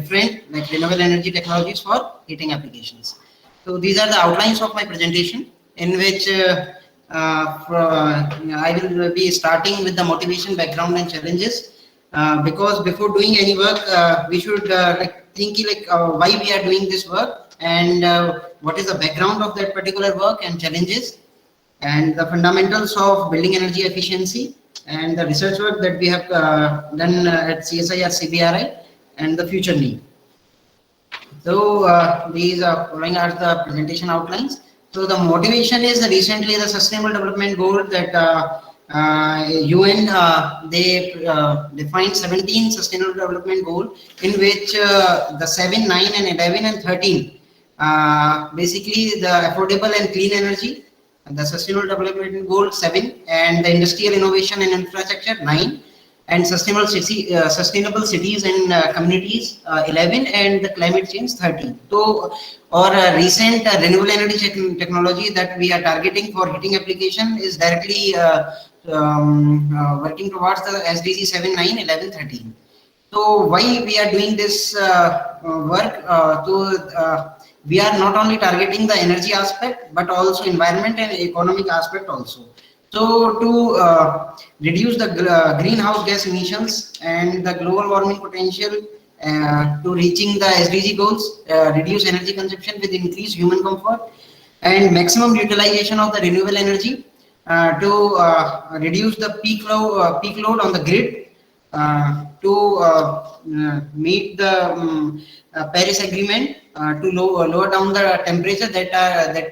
different like renewable energy technologies for heating applications. So these are the outlines of my presentation, in which I will be starting with the motivation, background, and challenges. Because before doing any work, we should like think like why we are doing this work, and what is the background of that particular work and challenges, and the fundamentals of building energy efficiency, and the research work that we have done at CSIR-CBRI, and the future need. So these following are the presentation outlines. So the motivation is recently the Sustainable Development Goal that UN they defined 17 Sustainable Development Goal, in which the 7, 9, and 11 and 13 basically the affordable and clean energy, the Sustainable Development Goal 7, and the industrial innovation and infrastructure 9, and sustainable cities and communities 11, and the climate change 13. So our recent renewable energy technology that we are targeting for heating application is directly working towards the SDG 7, 9, 11, 13. So why we are doing this work? We are not only targeting the energy aspect, but also environment and economic aspect also. So to reduce the greenhouse gas emissions and the global warming potential, to reaching the SDG goals, reduce energy consumption with increased human comfort, and maximum utilization of the renewable energy, to reduce the peak load on the grid, to meet the Paris Agreement, to lower down the temperature that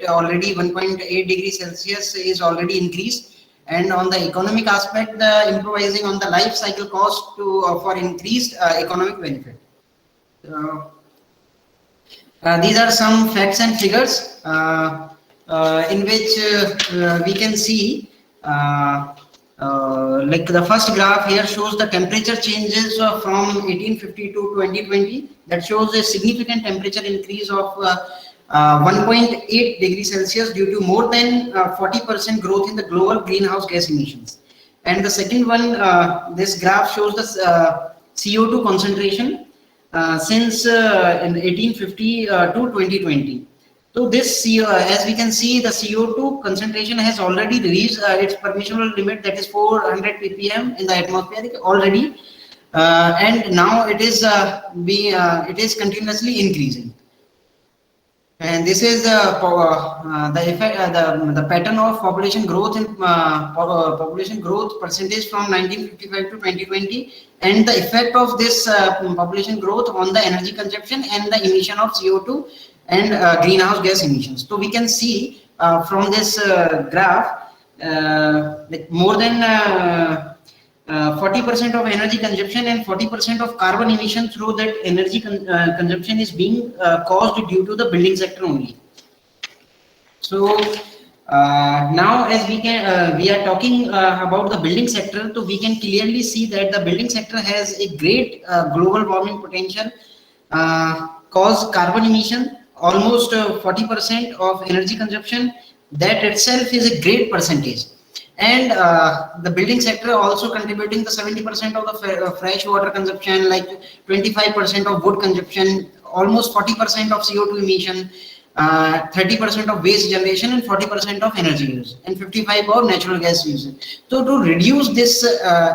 already 1.8 degrees Celsius is already increased, and on the economic aspect, the improvising on the life cycle cost to for increased economic benefit. These are some facts and figures in which we can see. Like the first graph here shows the temperature changes from 1850 to 2020. That shows a significant temperature increase of 1.8 degrees Celsius due to more than 40% growth in the global greenhouse gas emissions. And the second one, this graph shows the CO2 concentration since in 1850 to 2020. So this as we can see, the CO2 concentration has already reached its permissible limit, that is 400 ppm in the atmosphere already, and now it is continuously increasing. And this is the effect, the pattern of population growth in population growth percentage from 1955 to 2020, and the effect of this population growth on the energy consumption and the emission of CO2 and greenhouse gas emissions. So we can see from this graph like more than 40% of energy consumption and 40% of carbon emission through that energy consumption is being caused due to the building sector only. So now as we are talking about the building sector, so we can clearly see that the building sector has a great global warming potential, cause carbon emission almost 40% of energy consumption. That itself is a great percentage. And the building sector also contributing the 70% of the fresh water consumption, like 25% of wood consumption, almost 40% of CO2 emission, 30% of waste generation, and 40% of energy use, and 55% of natural gas use. So to reduce this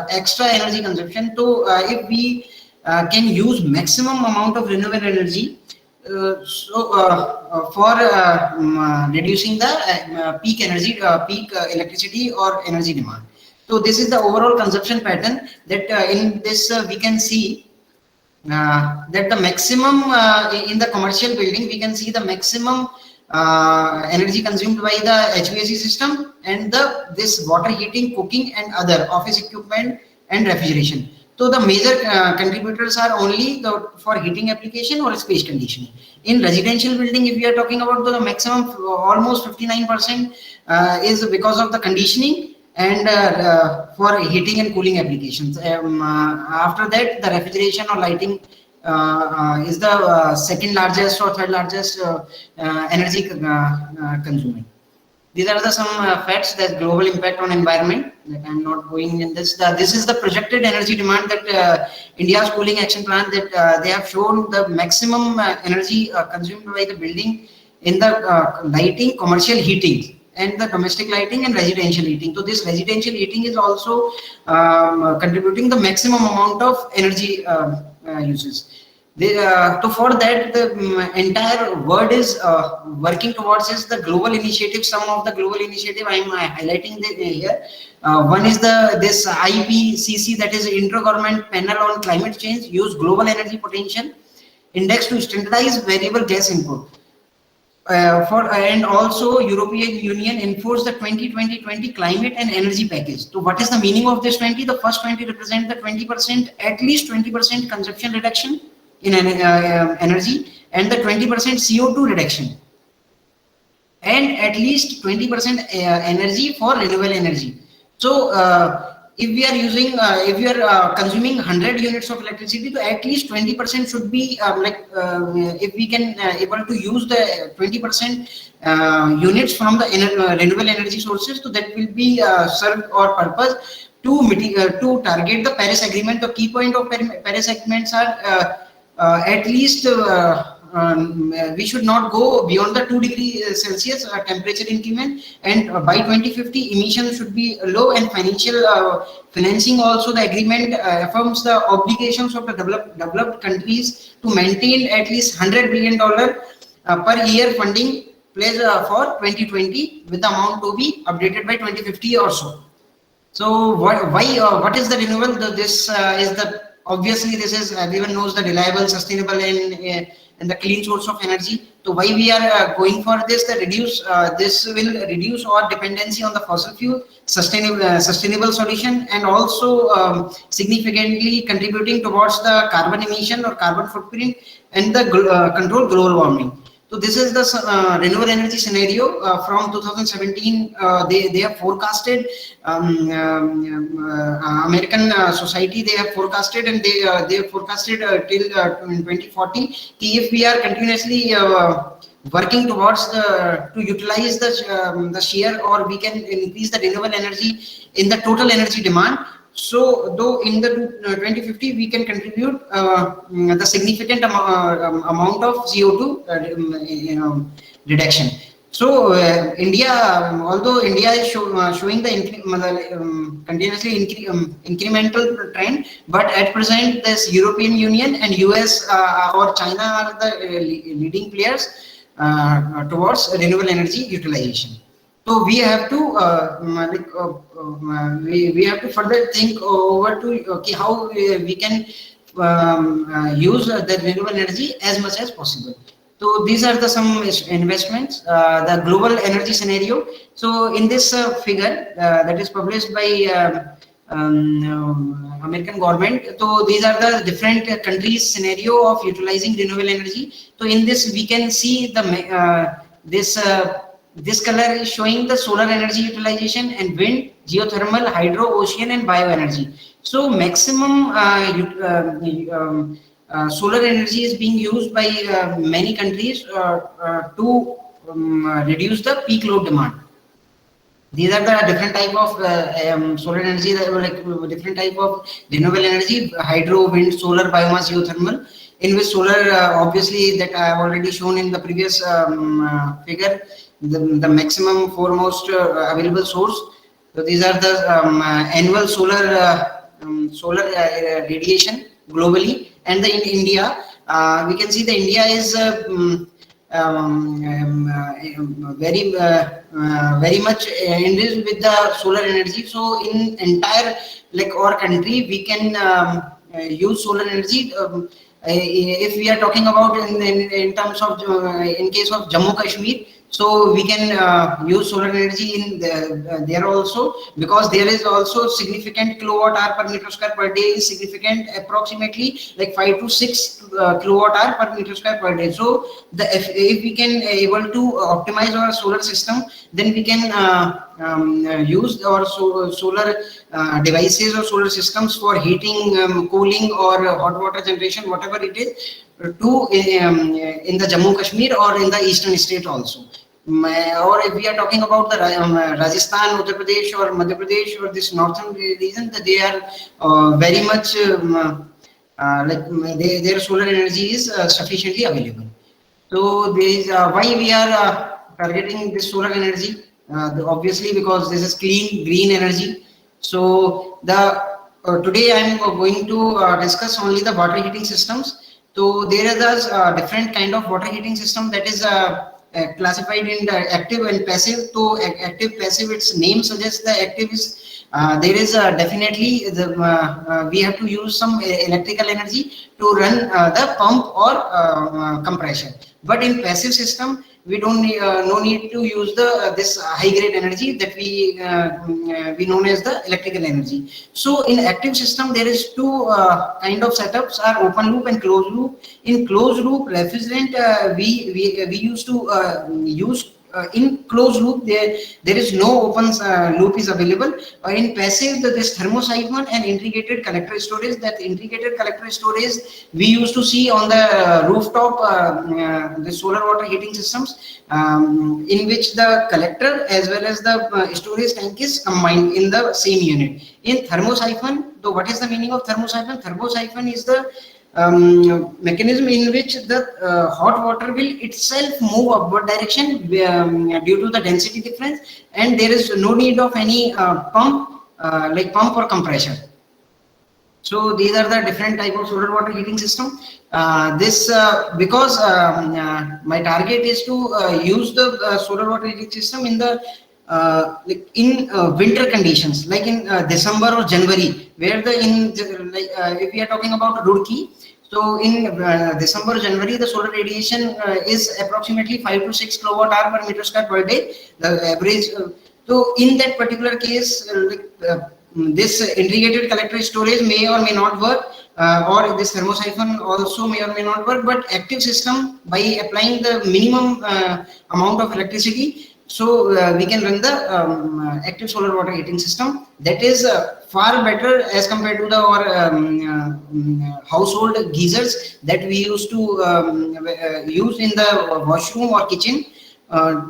extra energy consumption, so if we can use maximum amount of renewable energy, for reducing the peak energy, peak electricity or energy demand. So this is the overall consumption pattern that in this we can see that the maximum in the commercial building, we can see the maximum energy consumed by the HVAC system and this water heating, cooking, and other office equipment and refrigeration. So the major contributors are only for heating application or space conditioning. In residential building, if we are talking about the maximum, almost 59% is because of the conditioning and for heating and cooling applications. After that, the refrigeration or lighting is the second largest or third largest energy consuming. These are the some facts that global impact on environment. That I'm not going in this. This is the projected energy demand that India's cooling action plan that they have shown the maximum energy consumed by the building in the lighting, commercial heating, and the domestic lighting and residential heating. So this residential heating is also contributing the maximum amount of energy uses. So for that, the entire world is working towards is the global initiative. Some of the global initiative I am highlighting here. One is this IPCC, that is Intergovernment Panel on Climate Change, use global energy potential index to standardize variable gas input. And also European Union enforced the 2020 climate and energy package. So what is the meaning of this 20? The first 20 represent the 20%, at least 20% consumption reduction in energy, and the 20% CO2 reduction, and at least 20% energy for renewable energy. So if we are using, if we are consuming 100 units of electricity, so at least 20% should be if we can able to use the 20% units from the renewable energy sources, so that will be served our purpose to target the Paris Agreement. The key point of Paris agreements are at least we should not go beyond the 2 degrees Celsius temperature increment, and by 2050 emissions should be low, and financing also. The agreement affirms the obligations of the developed countries to maintain at least $100 billion per year funding pledge for 2020, with the amount to be updated by 2050 or so. So what is the renewable? This is the, obviously this is, everyone knows, the reliable, sustainable and the clean source of energy. So why we are going for this? This will reduce our dependency on the fossil fuel, sustainable solution, and also significantly contributing towards the carbon emission or carbon footprint, and the control global warming. So this is the renewable energy scenario from 2017. They have forecasted, American society, they have forecasted, and they have forecasted till 2040. If we are continuously working towards to utilize the share, or we can increase the renewable energy in the total energy demand. So though in the 2050 we can contribute the significant amount of CO2 reduction. So India, although India is showing the continuously incremental trend, but at present this European Union and US or China are the leading players towards renewable energy utilization. So we have to we have to further think over to how we can use the renewable energy as much as possible. So these are the some investments, the global energy scenario. So in this figure that is published by American government, so these are the different countries scenario of utilizing renewable energy. So in this we can see the this color is showing the solar energy utilization, and wind, geothermal, hydro, ocean, and bioenergy. So maximum solar energy is being used by many countries to reduce the peak load demand. These are the different type of solar energy, like different type of renewable energy: hydro, wind, solar, biomass, geothermal. In which solar, obviously, that I have already shown in the previous figure, the maximum foremost available source. So these are the annual solar radiation globally. And in India, we can see the India is very much enriched with the solar energy. So in entire, like our country, we can use solar energy. If we are talking about in terms of in case of Jammu Kashmir, so we can use solar energy in there also, because there is also significant kilowatt hour per meter square per day is significant, approximately like 5 to 6 kilowatt hour per meter square per day. So if we can able to optimize our solar system, then we can use our solar devices or solar systems for heating, cooling, or hot water generation, whatever it is, to in the Jammu Kashmir or in the eastern state also. Or if we are talking about the Rajasthan, Uttar Pradesh, or Madhya Pradesh, or this northern region, that they are very much their solar energy is sufficiently available. So this why we are targeting this solar energy. Obviously, because this is clean green energy. So the today I am going to discuss only the water heating systems. So there is a different kind of water heating system that is classified in the active and passive. So active passive, its name suggests the active is there is definitely we have to use some electrical energy to run the pump or compression. But in passive system, we don't need, no need to use the this high grade energy that we known as the electrical energy. So in active system, there is two kind of setups are open loop and closed loop. In closed loop refrigerant, we used to use in closed loop, there is no open loop is available. In passive, this thermosiphon and integrated collector storage. That integrated collector storage we used to see on the rooftop, the solar water heating systems, in which the collector as well as the storage tank is combined in the same unit. In thermosiphon, so what is the meaning of thermosiphon? Thermosiphon is the mechanism in which the hot water will itself move upward direction due to the density difference, and there is no need of any pump like pump or compressor. So these are the different type of solar water heating system. This because my target is to use the solar water heating system in the like in winter conditions, like in December or January, where the if we are talking about Roorkee. So in December, January, the solar radiation is approximately 5 to 6 kilowatt hour per meter square per day. The average. So in that particular case, this integrated collector storage may or may not work, or this thermosiphon also may or may not work. But active system, by applying the minimum amount of electricity, so we can run the active solar water heating system. That is far better as compared to the household geysers that we used to use in the washroom or kitchen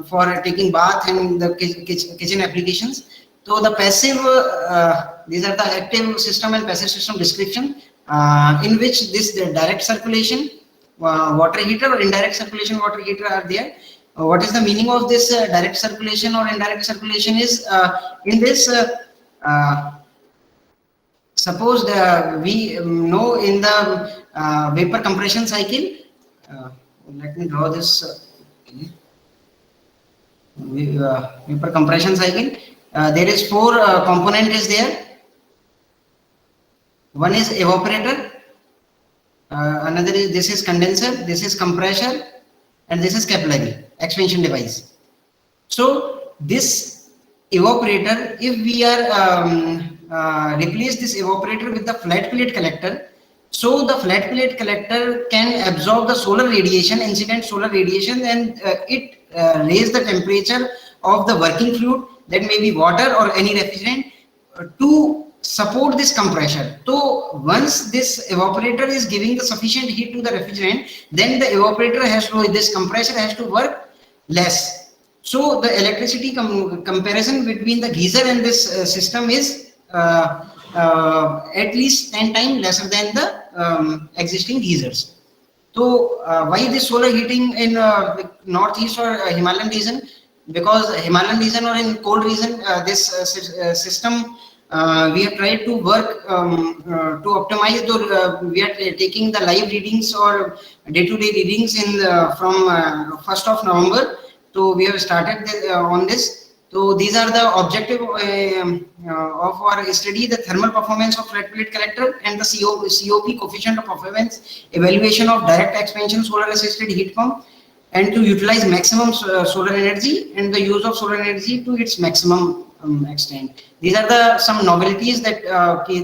for taking bath and the kitchen applications. So the passive, these are the active system and passive system description, in which this the direct circulation water heater or indirect circulation water heater are there. What is the meaning of this direct circulation or indirect circulation is in this suppose we know in the vapor compression cycle, let me draw this vapor compression cycle. There is four component is there. One is evaporator, another is this is condenser, this is compressor, and this is capillary expansion device. So this evaporator, if we are replace this evaporator with the flat plate collector, so the flat plate collector can absorb the solar radiation, incident solar radiation, and it raise the temperature of the working fluid, that may be water or any refrigerant, to support this compression. So once this evaporator is giving the sufficient heat to the refrigerant, then the evaporator has to, this compressor has to work less. So the electricity comparison between the geyser and this system is at least 10 times lesser than the existing geysers. So why this solar heating in northeast or Himalayan region? Because Himalayan region or in cold region, this system we have tried to work to optimize the we are taking the live readings or day-to-day readings in from 1st of November. So we have started on this. So these are the objective of our study: the thermal performance of flat plate collector and the COP, coefficient of performance, evaluation of direct expansion solar assisted heat pump, and to utilize maximum solar energy and the use of solar energy to its maximum extent. These are the some novelties that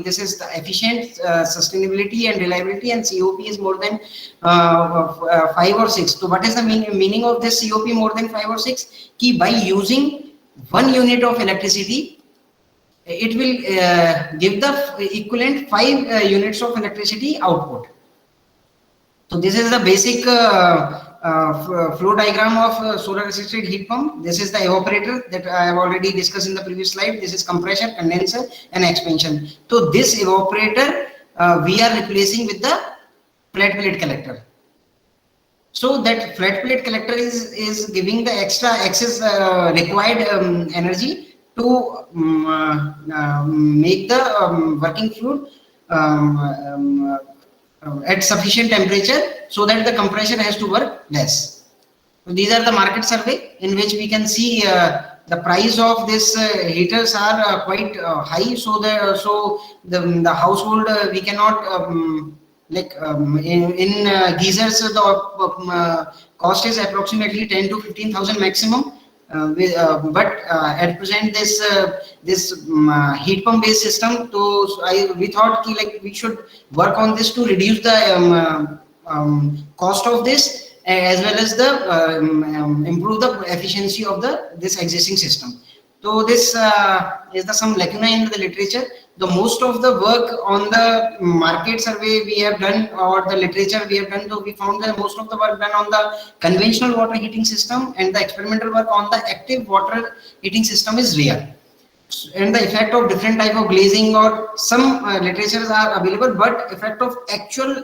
this is the efficient, sustainability and reliability, and COP is more than 5 or 6. So what is the meaning of this COP more than 5 or 6? Ki by using 1 unit of electricity, it will give the equivalent 5 units of electricity output. So this is the basic flow diagram of solar assisted heat pump. This is the evaporator that I have already discussed in the previous slide. This is compressor, condenser, and expansion. So this evaporator we are replacing with the flat plate collector. So that flat plate collector is giving the extra excess required energy to make the working fluid at sufficient temperature, so that the compressor has to work less. So these are the market survey in which we can see the price of this heaters are quite high. So the household we cannot in geysers the cost is approximately 10 to 15,000 maximum. But at present this heat pump based system, so we thought we should work on this to reduce the cost of this, as well as the improve the efficiency of this existing system. So this is some lacuna in the literature. The most of the work on the market survey we have done, or the literature we have done, so we found that most of the work done on the conventional water heating system, and the experimental work on the active water heating system is rare. And the effect of different type of glazing or some literatures are available, but effect of actual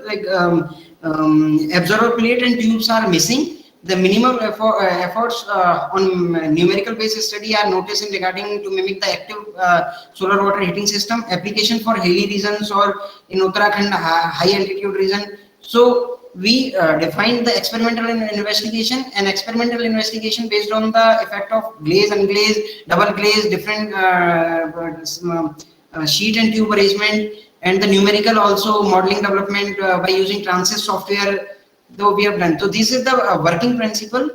absorber plate and tubes are missing. The minimum efforts on numerical based study are noticed in regarding to mimic the active solar water heating system application for hilly regions or in Uttarakhand high altitude region. So we defined the experimental investigation, and experimental investigation based on the effect of glaze, unglaze, double glaze, different sheet and tube arrangement, and the numerical also modeling development by using Transys software, though we have done. So this is the working principle.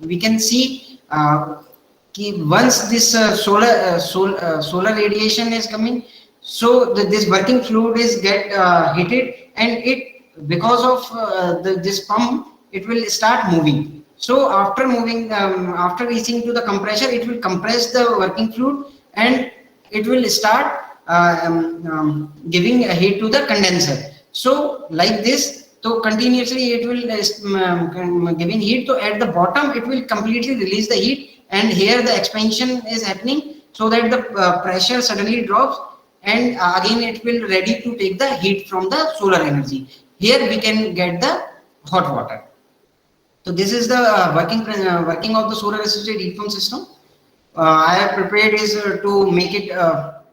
We can see once this solar radiation is coming, so this working fluid is get heated, and it, because of this pump, it will start moving. So after moving, after reaching to the compressor, it will compress the working fluid, and it will start giving a heat to the condenser. So like this, so continuously it will giving heat. So at the bottom it will completely release the heat, and here the expansion is happening, so that the pressure suddenly drops, and again it will ready to take the heat from the solar energy. Here we can get the hot water. So this is the working of the solar assisted heat pump system. I have prepared is to make it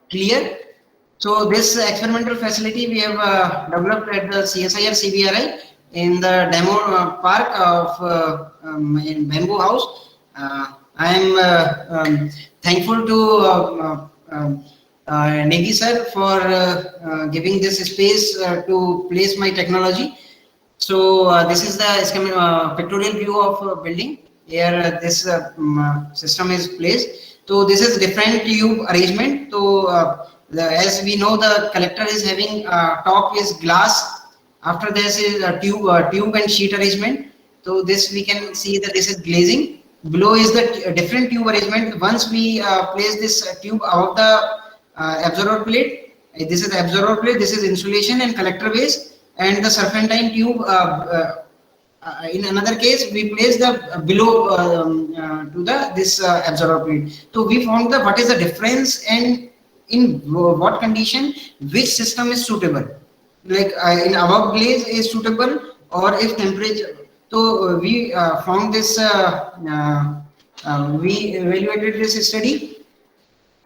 clear. So this experimental facility we have developed at the CSIR-CBRI in the demo park of in Bamboo House. I am thankful to Negi sir for giving this space to place my technology. So this is the pictorial view of building. Here this system is placed. So this is different tube arrangement. So as we know, the collector is having top is glass. After this is a tube and sheet arrangement. So this we can see that this is glazing. Below is the different tube arrangement. Once we place this tube above the absorber plate, this is the absorber plate, this is insulation and collector base, and the serpentine tube. In another case, we place the below to the this absorber plate. So we found the what is the difference and in what condition which system is suitable. Like in above glaze is suitable, or if temperature. So we found this. We evaluated this study.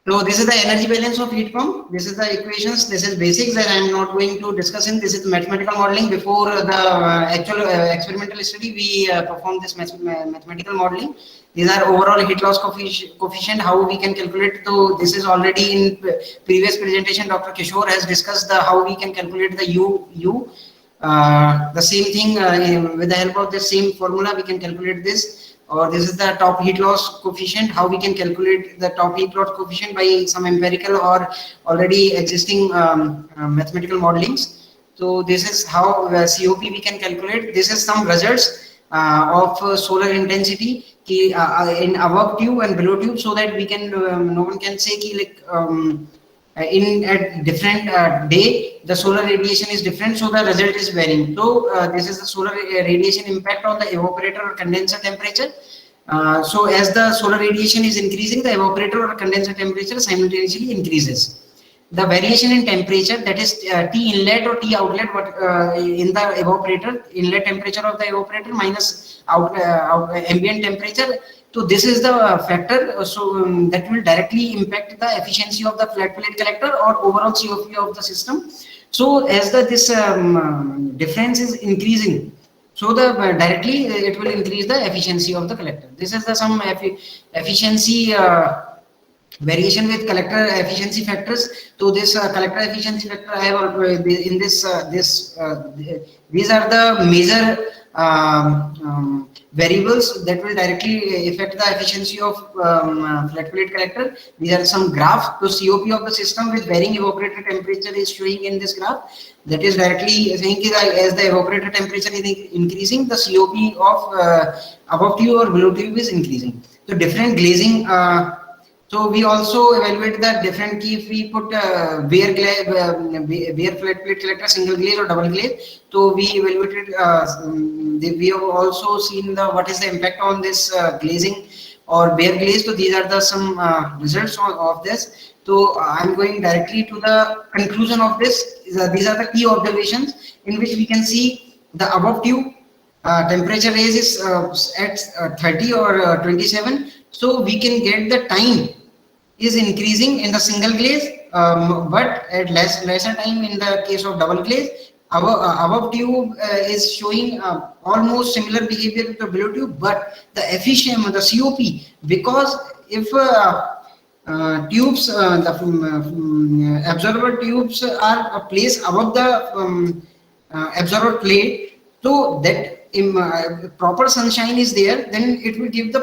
So this is the energy balance of heat pump. This is the equations. This is basics that I am not going to discuss in. This is mathematical modeling. Before the actual experimental study, we performed this mathematical modeling. These are overall heat loss coefficient, how we can calculate. So this is already in previous presentation. Dr. Kishore has discussed how we can calculate the U. The same thing with the help of the same formula, we can calculate this. Or this is the top heat loss coefficient, how we can calculate the top heat loss coefficient by some empirical or already existing mathematical modelings. So this is how COP we can calculate. This is some results of solar intensity in above tube and below tube, so that we can no one can say like in at different day, the solar radiation is different, so the result is varying. So this is the solar radiation impact on the evaporator or condenser temperature. So as the solar radiation is increasing, the evaporator or condenser temperature simultaneously increases. The variation in temperature, that is T inlet or T outlet, what in the evaporator, inlet temperature of the evaporator minus ambient temperature. So this is the factor. That will directly impact the efficiency of the flat plate collector or overall COP of the system. So as this difference is increasing, so the directly it will increase the efficiency of the collector. This is the some efficiency variation with collector efficiency factors. So this collector efficiency factor I have in this these are the major variables that will directly affect the efficiency of flat plate collector. These are some graph. So COP of the system with varying evaporator temperature is showing in this graph. That is directly saying that as the evaporator temperature is increasing, the COP of above tube or below tube is increasing. So different glazing. So we also evaluate the different key if we put bare flat plate collector, single glaze or double glaze. So we evaluated. We have also seen the what is the impact on this glazing or bare glaze. So these are the some results of this. So I'm going directly to the conclusion of this. These are the key observations in which we can see the above tube temperature range is at 30 or 27. So we can get the time is increasing in the single glaze, but at lesser time in the case of double glaze. Above tube is showing almost similar behavior to the below tube, but the efficient, the COP, because if tubes, the absorber tubes are placed above the absorber plate, so that proper sunshine is there, then it will give the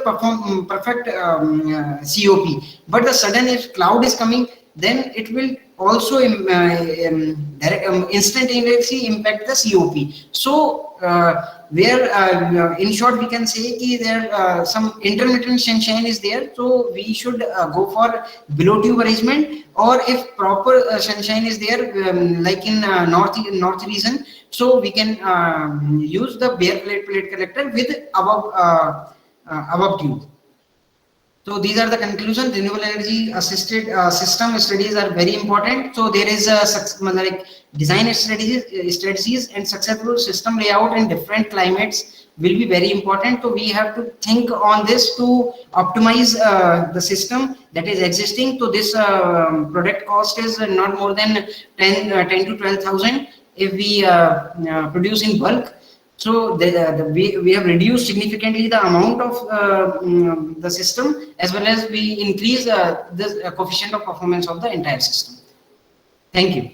perfect COP. But the sudden if cloud is coming, then it will also instantaneously impact the COP. So where in short we can say that there some intermittent sunshine is there, so we should go for below tube arrangement, or if proper sunshine is there, like in north region, so we can use the bare plate collector with above tube. So these are the conclusions. Renewable energy assisted system studies are very important. So there is like design strategies and successful system layout in different climates will be very important. So we have to think on this to optimize the system that is existing. So this product cost is not more than 10 to 12,000 if we produce in bulk. So we have reduced significantly the amount of the system, as well as we increase the coefficient of performance of the entire system. Thank you.